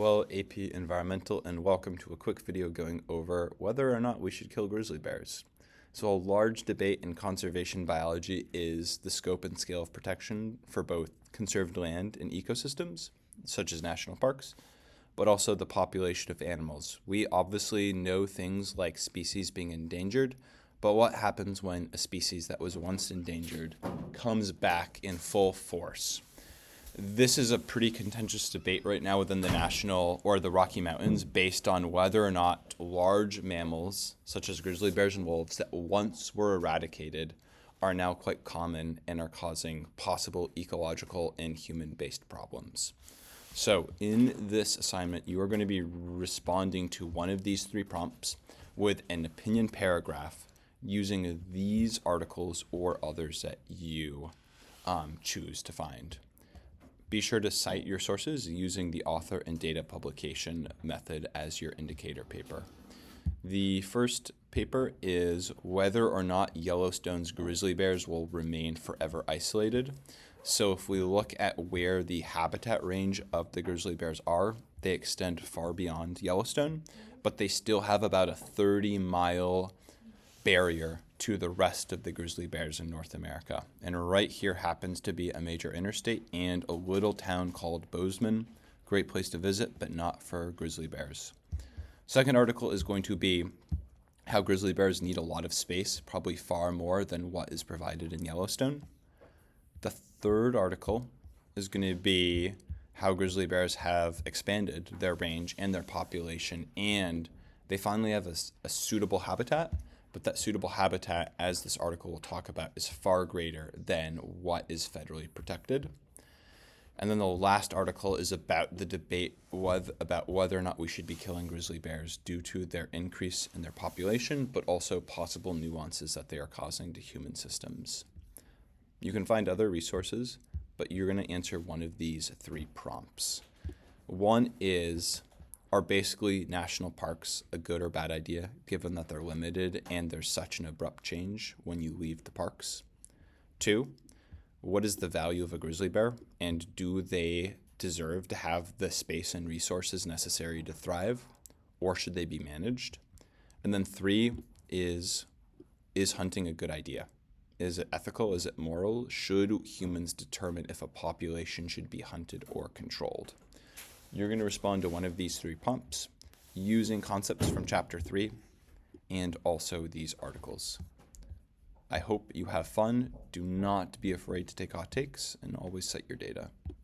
Well, AP Environmental, and welcome to a quick video going over whether or not we should kill grizzly bears. So a large debate in conservation biology is the scope and scale of protection for both conserved land and ecosystems, such as national parks, but also the population of animals. We obviously know things like species being endangered, but what happens when a species that was once endangered comes back in full force? This is a pretty contentious debate right now within the national or the Rocky Mountains based on whether or not large mammals, such as grizzly bears and wolves, that once were eradicated are now quite common and are causing possible ecological and human-based problems. So in this assignment, you are going to be responding to one of these three prompts with an opinion paragraph using these articles or others that you choose to find. Be sure to cite your sources using the author and data publication method as your indicator paper. The first paper is whether or not Yellowstone's grizzly bears will remain forever isolated. So if we look at where the habitat range of the grizzly bears are, they extend far beyond Yellowstone, but they still have about a 30-mile barrier to the rest of the grizzly bears in North America. And right here happens to be a major interstate and a little town called Bozeman. Great place to visit, but not for grizzly bears. Second article is going to be how grizzly bears need a lot of space, probably far more than what is provided in Yellowstone. The third article is going to be how grizzly bears have expanded their range and their population, and they finally have a suitable habitat. But that suitable habitat, as this article will talk about, is far greater than what is federally protected. And then the last article is about the debate about whether or not we should be killing grizzly bears due to their increase in their population, but also possible nuances that they are causing to human systems. You can find other resources, but you're going to answer one of these three prompts. One is, are basically national parks a good or bad idea, given that they're limited and there's such an abrupt change when you leave the parks? 2, what is the value of a grizzly bear, and do they deserve to have the space and resources necessary to thrive, or should they be managed? And then 3 is hunting a good idea? Is it ethical? Is it moral? Should humans determine if a population should be hunted or controlled? You're going to respond to one of these three prompts using concepts from Chapter 3 and also these articles. I hope you have fun. Do not be afraid to take hot takes and always cite your data.